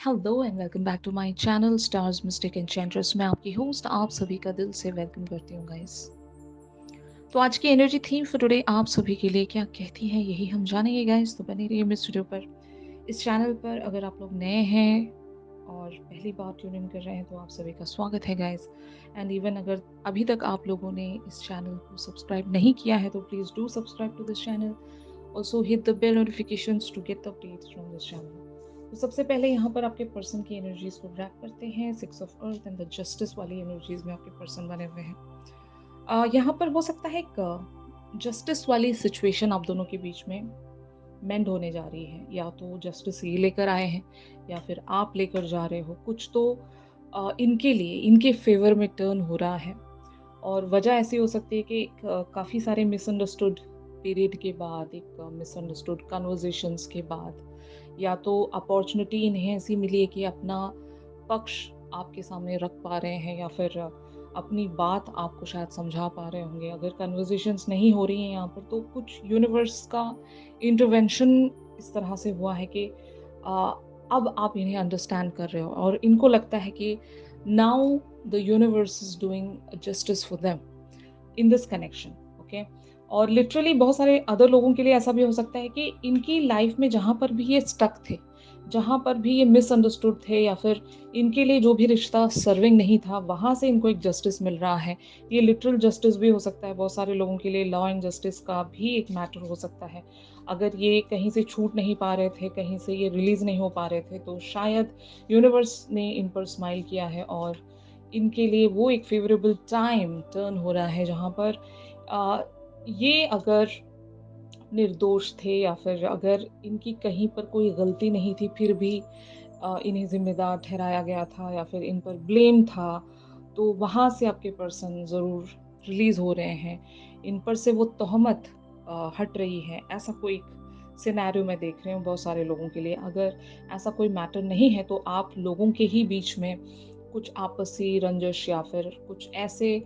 Hello and welcome back to my channel stars mistake enchantress. मैं आपकी host आप सभी का दिल से वेलकम करती हूँ गाइस। तो आज की एनर्जी थीम फॉर टुडे आप सभी के लिए क्या कहती है, यही हम जानेंगे गाइस। तो बने रहिए इस वीडियो पर। इस चैनल पर अगर आप लोग नए हैं और पहली बार ट्यून इन कर रहे हैं तो आप सभी का स्वागत है गाइस। एंड इवन अगर अभी तक आप लोगों ने इस चैनल को सब्सक्राइब नहीं किया है तो please do subscribe to this channel. Also hit the bell notifications to get the updates from this channel. तो सबसे पहले यहाँ पर आपके पर्सन की एनर्जीज को रैप करते हैं। 6 of earth and the justice वाली एनर्जीज में आपके पर्सन बने हुए हैं। यहाँ पर हो सकता है एक जस्टिस वाली सिचुएशन आप दोनों के बीच में मेंड होने जा रही है। या तो जस्टिस ये लेकर आए हैं या फिर आप लेकर जा रहे हो। कुछ तो इनके लिए इनके फेवर में टर्न हो रहा है। और वजह ऐसी हो सकती है कि काफ़ी सारे मिसअंडरस्टूड पीरियड के बाद, एक मिसअंडरस्टूड कन्वर्जेशंस के बाद, या तो अपॉर्चुनिटी इन्हें ऐसी मिली है कि अपना पक्ष आपके सामने रख पा रहे हैं या फिर अपनी बात आपको शायद समझा पा रहे होंगे। अगर कन्वर्जेशंस नहीं हो रही हैं यहाँ पर तो कुछ यूनिवर्स का इंटरवेंशन इस तरह से हुआ है कि अ, अब आप इन्हें अंडरस्टैंड कर रहे हो और इनको लगता है कि now the universe is doing justice for them in this connection. Okay. और लिटरली बहुत सारे अदर लोगों के लिए ऐसा भी हो सकता है कि इनकी लाइफ में जहाँ पर भी ये स्टक थे, जहाँ पर भी ये मिसअंडरस्टूड थे, या फिर इनके लिए जो भी रिश्ता सर्विंग नहीं था वहाँ से इनको एक जस्टिस मिल रहा है। ये लिटरल जस्टिस भी हो सकता है। बहुत सारे लोगों के लिए लॉ एंड जस्टिस का भी एक मैटर हो सकता है। अगर ये कहीं से छूट नहीं पा रहे थे, कहीं से ये रिलीज नहीं हो पा रहे थे, तो शायद यूनिवर्स ने इन पर स्माइल किया है और इनके लिए वो एक फेवरेबल टाइम टर्न हो रहा है जहाँ पर ये अगर निर्दोष थे या फिर अगर इनकी कहीं पर कोई गलती नहीं थी फिर भी इन्हें जिम्मेदार ठहराया गया था या फिर इन पर ब्लेम था, तो वहाँ से आपके पर्सन ज़रूर रिलीज़ हो रहे हैं। इन पर से वो तोहमत हट रही है। ऐसा कोई सिनेरियो मैं देख रही हूँ बहुत सारे लोगों के लिए। अगर ऐसा कोई मैटर नहीं है तो आप लोगों के ही बीच में कुछ आपसी रंजिश या फिर कुछ ऐसे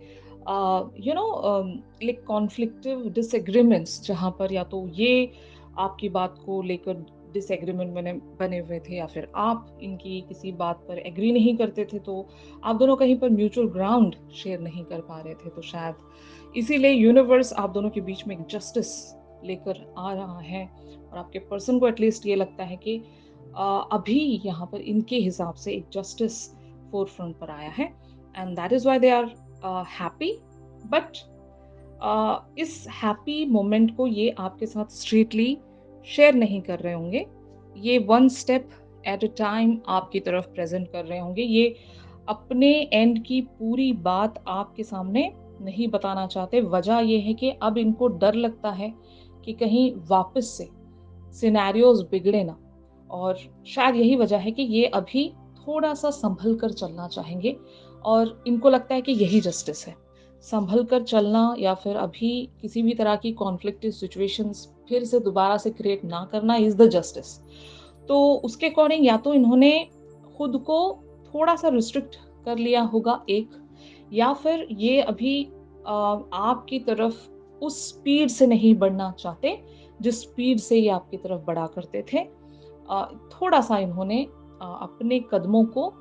लाइक कॉन्फ्लिक्टिव डिसएग्रीमेंट्स जहाँ पर या तो ये आपकी बात को लेकर डिसएग्रीमेंट बने बने हुए थे या फिर आप इनकी किसी बात पर एग्री नहीं करते थे, तो आप दोनों कहीं पर म्यूचुअल ग्राउंड शेयर नहीं कर पा रहे थे। तो शायद इसीलिए यूनिवर्स आप दोनों के बीच में एक जस्टिस लेकर आ रहा है और आपके पर्सन को एटलीस्ट ये लगता है कि अभी यहाँ पर इनके हिसाब से एक जस्टिस फोर फ्रंट पर आया है and that is why they are happy. But इस हैप्पी मोमेंट को ये आपके साथ स्ट्रीटली शेयर नहीं कर रहे होंगे। ये one step at a time आपकी तरफ प्रेजेंट कर रहे होंगे। ये अपने एंड की पूरी बात आपके सामने नहीं बताना चाहते। वजह ये है कि अब इनको डर लगता है कि कहीं वापस से सिनेरियोज बिगड़े ना। और शायद यही वजह है कि ये अभी थोड़ा सा संभल कर चलना चाहेंगे और इनको लगता है कि यही जस्टिस है। संभल कर चलना या फिर अभी किसी भी तरह की कॉन्फ्लिक्टिव सिचुएशंस फिर से दोबारा से क्रिएट ना करना इज द जस्टिस। तो उसके अकॉर्डिंग या तो इन्होंने खुद को थोड़ा सा रिस्ट्रिक्ट कर लिया होगा एक, या फिर ये अभी आपकी तरफ उस स्पीड से नहीं बढ़ना चाहते जिस स्पीड से ये आपकी तरफ बढ़ा करते थे। थोड़ा सा इन्होंने अपने कदमों को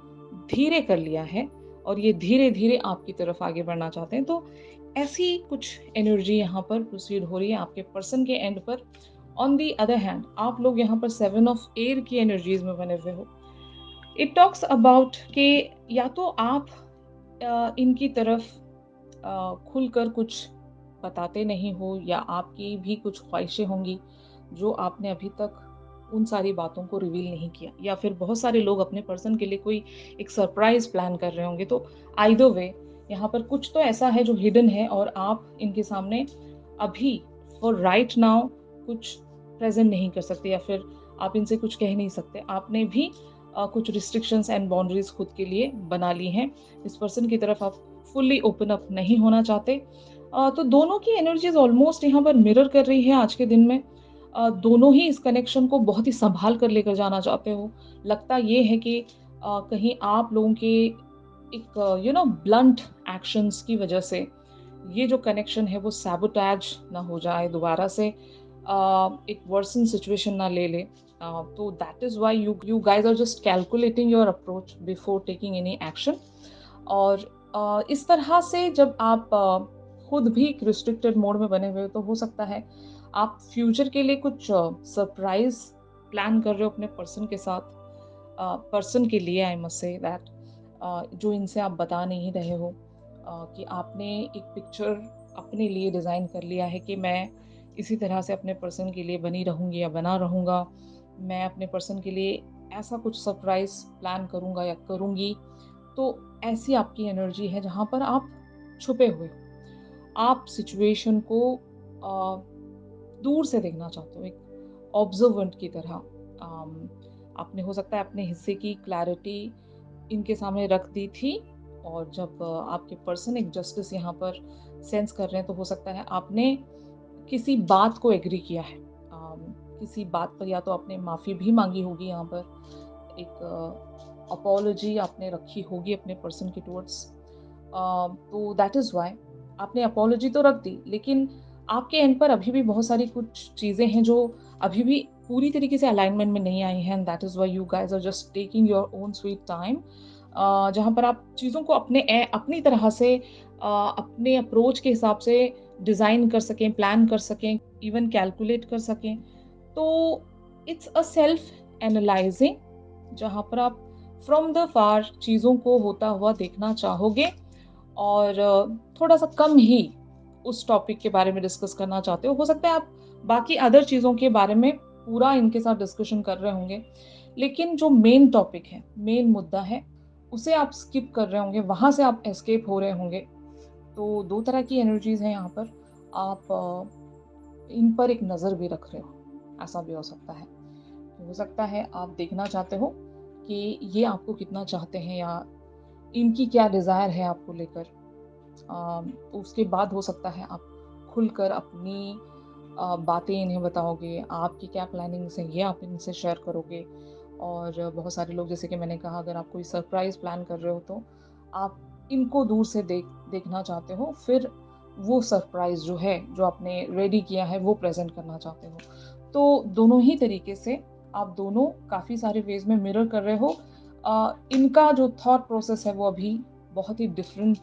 धीरे कर लिया है और ये धीरे धीरे आपकी तरफ आगे बढ़ना चाहते हैं। तो ऐसी कुछ एनर्जी यहाँ पर प्रोसीड हो रही है आपके पर्सन के एंड पर। ऑन दी अदर हैंड आप लोग यहाँ पर 7 ऑफ एयर की एनर्जीज में बने हुए हो। इट टॉक्स अबाउट कि या तो आप इनकी तरफ खुलकर कुछ बताते नहीं हो, या आपकी भी कुछ ख्वाहिशें होंगी जो आपने अभी तक उन सारी बातों को रिवील नहीं किया, या फिर बहुत सारे लोग अपने पर्सन के लिए कोई एक सरप्राइज प्लान कर रहे होंगे। तो आइदर वे यहाँ पर कुछ तो ऐसा है जो हिडन है और आप इनके सामने अभी फॉर राइट नाउ कुछ प्रेजेंट नहीं कर सकते या फिर आप इनसे कुछ कह नहीं सकते। आपने भी कुछ रिस्ट्रिक्शंस एंड बाउंड्रीज खुद के लिए बना ली हैं। इस पर्सन की तरफ आप फुल्ली ओपन अप नहीं होना चाहते। तो दोनों की एनर्जीज ऑलमोस्ट यहाँ पर मिरर कर रही है आज के दिन में। दोनों ही इस कनेक्शन को बहुत ही संभाल कर लेकर जाना चाहते हो। लगता ये है कि कहीं आप लोगों के एक ब्लंट एक्शंस की वजह से ये जो कनेक्शन है वो सैबोटैज ना हो जाए, दोबारा से एक वर्सन सिचुएशन ना ले ले। तो that is why you guys are just calculating your approach before taking any action. और इस तरह से जब आप खुद भी एक रिस्ट्रिक्टेड मोड में बने हुए हो, तो हो सकता है आप फ्यूचर के लिए कुछ सरप्राइज़ प्लान कर रहे हो अपने पर्सन के साथ, पर्सन के लिए, आई मस्ट से दैट, जो इनसे आप बता नहीं रहे हो, कि आपने एक पिक्चर अपने लिए डिज़ाइन कर लिया है कि मैं इसी तरह से अपने पर्सन के लिए बनी रहूँगी या बना रहूँगा। मैं अपने पर्सन के लिए ऐसा कुछ सरप्राइज़ प्लान करूँगा या करूँगी। तो ऐसी आपकी एनर्जी है जहाँ पर आप छुपे हुए हो। आप सिचुएशन को दूर से देखना चाहते हो, एक ऑब्जर्वेंट की तरह। आपने हो सकता है अपने हिस्से की क्लैरिटी इनके सामने रख दी थी, और जब आपके पर्सन एक जस्टिस यहाँ पर सेंस कर रहे हैं, तो हो सकता है आपने किसी बात को एग्री किया है। किसी बात पर या तो आपने माफ़ी भी माँगी होगी यहाँ पर, एक अपॉलॉजी आपने रखी होगी अपने पर्सन के टुवर्ड्स। तो दैट इज़ व्हाई आपने अपॉलॉजी तो रख दी, लेकिन आपके एंड पर अभी भी बहुत सारी कुछ चीज़ें हैं जो अभी भी पूरी तरीके से अलाइनमेंट में नहीं आई हैं, and that is why you guys are just taking your own sweet time, जहाँ पर आप चीज़ों को अपनी तरह से, अपने अप्रोच के हिसाब से डिज़ाइन कर सकें, प्लान कर सकें, इवन कैलकुलेट कर सकें। तो इट्स अ सेल्फ एनालाइजिंग, जहाँ पर आप फ्रॉम द फार चीज़ों को होता हुआ देखना चाहोगे, और थोड़ा-सा कम ही उस टॉपिक के बारे में डिस्कस करना चाहते हो। हो सकता है आप बाकी अदर चीज़ों के बारे में पूरा इनके साथ डिस्कशन कर रहे होंगे, लेकिन जो मेन टॉपिक है, मेन मुद्दा है, उसे आप स्किप कर रहे होंगे, वहाँ से आप एस्केप हो रहे होंगे। तो 2 तरह की एनर्जीज़ हैं यहाँ पर। आप इन पर एक नज़र भी रख रहे हो, ऐसा भी हो सकता है। हो सकता है आप देखना चाहते हो कि ये आपको कितना चाहते हैं, या इनकी क्या डिज़ायर है आपको लेकर। तो उसके बाद हो सकता है आप खुलकर अपनी बातें इन्हें बताओगे, आपकी क्या प्लानिंग्स हैं ये आप इनसे शेयर करोगे। और बहुत सारे लोग, जैसे कि मैंने कहा, अगर आप कोई सरप्राइज़ प्लान कर रहे हो, तो आप इनको दूर से देखना चाहते हो, फिर वो सरप्राइज़ जो है, जो आपने रेडी किया है, वो प्रेज़ेंट करना चाहते हो। तो दोनों ही तरीके से आप दोनों काफ़ी सारे वेज़ में मिरर कर रहे हो। इनका जो थॉट प्रोसेस है वो अभी बहुत ही डिफरेंट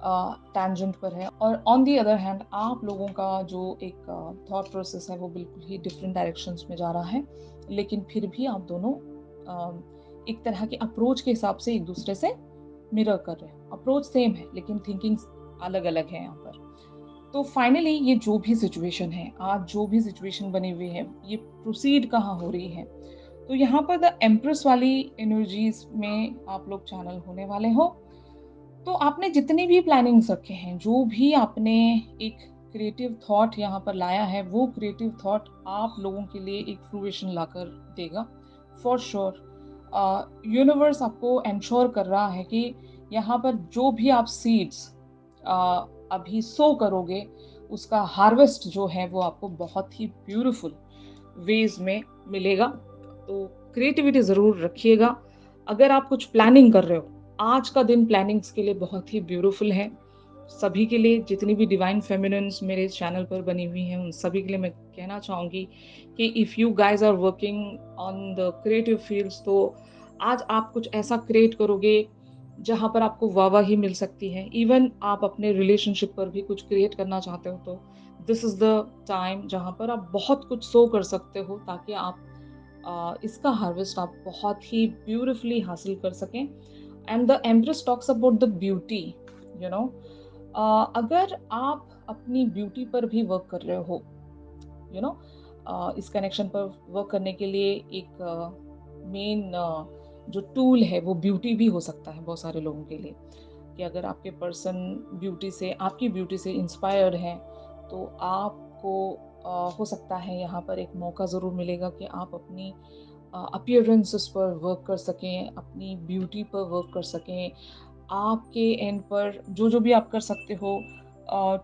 टैंजेंट पर है, और ऑन द अदर हैंड आप लोगों का जो एक थॉट प्रोसेस है वो बिल्कुल ही डिफरेंट डायरेक्शंस में जा रहा है। लेकिन फिर भी आप दोनों एक तरह के अप्रोच के हिसाब से एक दूसरे से मिरर कर रहे हैं। अप्रोच सेम है, लेकिन थिंकिंग्स अलग-अलग है यहाँ पर। तो फाइनली ये जो भी सिचुएशन है, आज जो भी सिचुएशन बनी हुई है, ये प्रोसीड कहाँ हो रही है? तो यहाँ पर द एम्प्रेस वाली एनर्जीज़ में आप लोग चैनल होने वाले हो। तो आपने जितनी भी प्लानिंग्स रखे हैं, जो भी आपने एक क्रिएटिव थॉट यहाँ पर लाया है, वो क्रिएटिव थॉट आप लोगों के लिए एक फ्रूइशन लाकर देगा, फॉर श्योर। यूनिवर्स आपको एंश्योर कर रहा है कि यहाँ पर जो भी आप सीड्स अभी सो करोगे, उसका हार्वेस्ट जो है वो आपको बहुत ही ब्यूटीफुल वेज़ में मिलेगा। तो क्रिएटिविटी ज़रूर रखिएगा। अगर आप कुछ प्लानिंग कर रहे हो, आज का दिन प्लानिंग्स के लिए बहुत ही ब्यूटीफुल है। सभी के लिए, जितनी भी डिवाइन फेमिनिन्स मेरे इस चैनल पर बनी हुई हैं, उन सभी के लिए मैं कहना चाहूँगी कि if you guys are working on the creative fields, तो आज आप कुछ ऐसा क्रिएट करोगे जहाँ पर आपको वाहवाही मिल सकती है। इवन आप अपने रिलेशनशिप पर भी कुछ क्रिएट करना चाहते हो, तो दिस इज़ द टाइम जहाँ पर आप बहुत कुछ सो कर सकते हो, ताकि आप इसका हार्वेस्ट आप बहुत ही ब्यूटीफुली हासिल कर सकें। And the empress talks about the beauty, you know, अगर आप अपनी ब्यूटी पर भी वर्क कर रहे हो, यू नो, इस कनेक्शन पर वर्क करने के लिए एक मेन जो टूल है वो ब्यूटी भी हो सकता है बहुत सारे लोगों के लिए। कि अगर आपके पर्सन ब्यूटी से, आपकी ब्यूटी से इंस्पायर्ड हैं, तो आपको हो सकता है यहाँ पर एक मौका ज़रूर मिलेगा कि आप अपनी अपीयरेंसेस पर वर्क कर सकें, अपनी ब्यूटी पर वर्क कर सकें। आपके एंड पर जो-जो भी आप कर सकते हो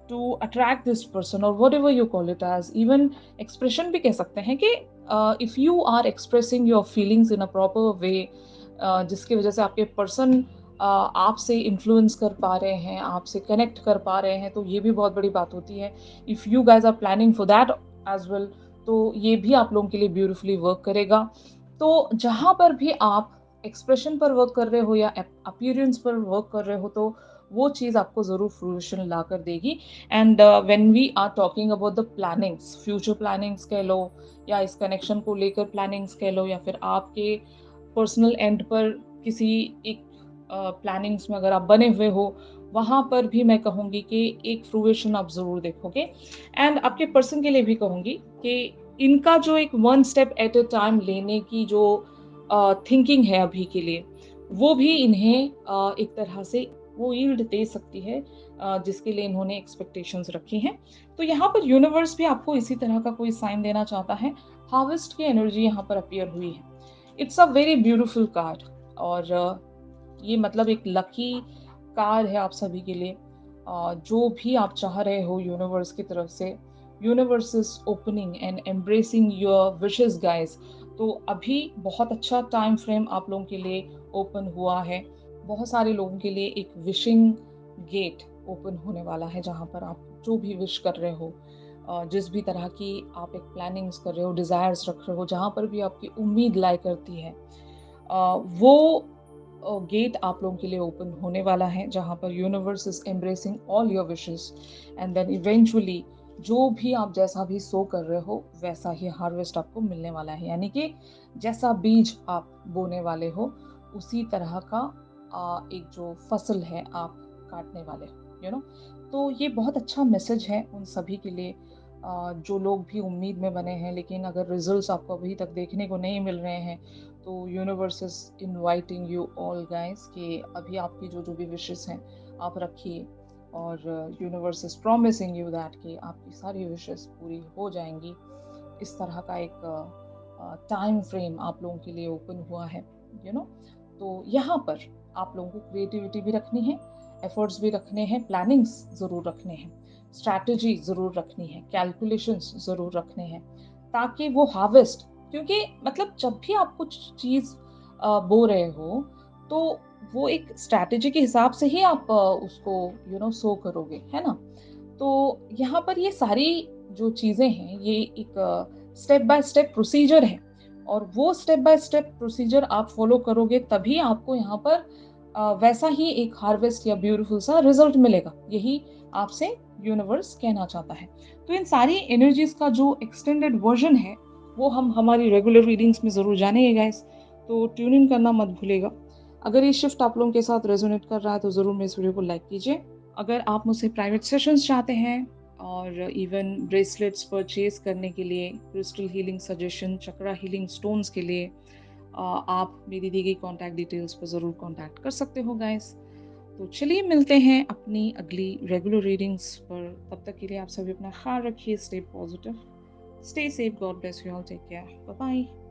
टू अट्रैक्ट दिस पर्सन, और whatever you call it as, even expression भी कह सकते हैं कि if you are expressing your feelings in a proper way, जिसकी वजह से आपके पर्सन आपसे इन्फ्लुएंस कर पा रहे हैं, आपसे कनेक्ट कर पा रहे हैं, तो ये भी बहुत बड़ी बात होती है। If you guys are planning for that as well, तो ये भी आप लोगों के लिए ब्यूटीफुली वर्क करेगा। तो जहाँ पर भी आप एक्सप्रेशन पर वर्क कर रहे हो या अपीयरेंस पर वर्क कर रहे हो, तो वो चीज़ आपको ज़रूर फ्रूइशन ला कर देगी। And when we are talking about the plannings, future plannings कह लो या इस कनेक्शन को लेकर प्लानिंग्स कह लो, या फिर आपके पर्सनल एंड पर किसी एक प्लानिंग्स में अगर आप बने हुए हो, वहाँ पर भी मैं कहूँगी कि एक फ्रूइशन आप ज़रूर देखोगे। एंड आपके पर्सन के लिए भी कहूँगी कि इनका जो एक one step at a time लेने की जो थिंकिंग है अभी के लिए, वो भी इन्हें एक तरह से वो यील्ड दे सकती है जिसके लिए इन्होंने एक्सपेक्टेशंस रखी हैं। तो यहाँ पर यूनिवर्स भी आपको इसी तरह का कोई साइन देना चाहता है। हार्वेस्ट की एनर्जी यहाँ पर अपीयर हुई है। It's a very beautiful card, और ये मतलब एक लकी कार्ड है आप सभी के लिए। जो भी आप चाह रहे हो यूनिवर्स की तरफ से, universe is opening and embracing your wishes guys. तो अभी बहुत अच्छा टाइम फ्रेम आप लोगों के लिए ओपन हुआ है। बहुत सारे लोगों के लिए एक विशिंग गेट ओपन होने वाला है, जहाँ पर आप जो भी विश कर रहे हो, जिस भी तरह की आप एक प्लानिंग्स कर रहे हो, डिज़ायर्स रख रहे हो, जहाँ पर भी आपकी उम्मीद लाई करती है, वो गेट आप लोगों के लिए ओपन होने वाला है, जहाँ पर universe is embracing all your wishes. And then eventually जो भी आप जैसा भी सो कर रहे हो, वैसा ही हार्वेस्ट आपको मिलने वाला है। यानी कि जैसा बीज आप बोने वाले हो, उसी तरह का एक जो फसल है आप काटने वाले हो, तो ये बहुत अच्छा मैसेज है उन सभी के लिए जो लोग भी उम्मीद में बने हैं, लेकिन अगर रिजल्ट्स आपको अभी तक देखने को नहीं मिल रहे हैं, तो universe is inviting you all guys कि अभी आपकी जो जो भी विशेस हैं आप रखिए, और universe is promising you that कि आपकी सारी विशेस पूरी हो जाएंगी। इस तरह का एक टाइम फ्रेम आप लोगों के लिए ओपन हुआ है, यू नो तो यहाँ पर आप लोगों को क्रिएटिविटी भी रखनी है, एफर्ट्स भी रखने हैं, प्लानिंग्स ज़रूर रखने हैं, स्ट्रैटेजी ज़रूर रखनी है, कैलकुलेशंस ज़रूर रखने हैं, ताकि वो हार्वेस्ट, क्योंकि मतलब जब भी आप कुछ चीज़ बो रहे हो, तो वो एक स्ट्रैटेजी के हिसाब से ही आप उसको सो करोगे, है ना? तो यहाँ पर ये सारी जो चीज़ें हैं, ये एक स्टेप बाय स्टेप प्रोसीजर है, और वो स्टेप बाय स्टेप प्रोसीजर आप फॉलो करोगे, तभी आपको यहाँ पर वैसा ही एक हार्वेस्ट या ब्यूटीफुल सा रिजल्ट मिलेगा। यही आपसे यूनिवर्स कहना चाहता है। तो इन सारी एनर्जीज का जो एक्सटेंडेड वर्जन है, वो हम हमारी रेगुलर रीडिंग्स में ज़रूर जानेंगे गाइस। तो ट्यून इन करना मत भूलिएगा। अगर ये शिफ्ट आप लोगों के साथ रेजोनेट कर रहा है, तो ज़रूर मेरे इस वीडियो को लाइक कीजिए। अगर आप मुझसे प्राइवेट सेशंस चाहते हैं, और इवन ब्रेसलेट्स परचेज करने के लिए, क्रिस्टल हीलिंग सजेशन, चक्रा हीलिंग स्टोन्स के लिए, आप मेरी दी गई कॉन्टैक्ट डिटेल्स पर ज़रूर कॉन्टैक्ट कर सकते हो गाइस। तो चलिए मिलते हैं अपनी अगली रेगुलर रीडिंग्स पर। तब तक के लिए आप सभी अपना ख्याल रखिए, stay positive, stay safe, God bless you all, take care, bye bye.